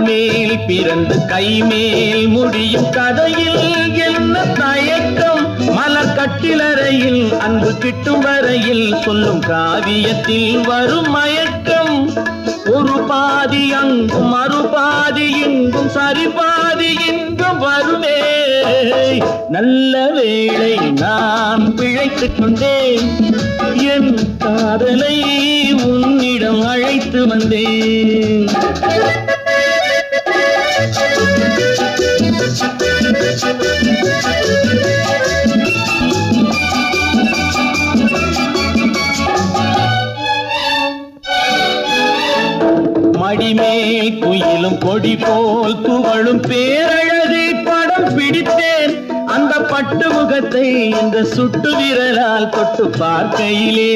மேல் பிறந்து கை மேல் முடியும் கதையில் என்ன தயக்கம்? மலர் கட்டிலறையில் அன்பு கிட்டும் வரையில் சொல்லும் காவியத்தில் வரும் மயக்கம். ஒரு பாதி அங்கும் மறுபாதி இங்கும் சரிபாதி இங்கும் வருமே. நல்ல வேளை நான் பிழைத்துக் கொண்டேன், என் காதலை உன்னிடம் அழைத்து வந்தேன். மடிமேல் குயிலும் கொடி போல் துவளும் பேரழகை படம் பிடித்தேன். அந்த பட்டு முகத்தை இந்த சுட்டு விரலால் தொட்டு பார்க்கையிலே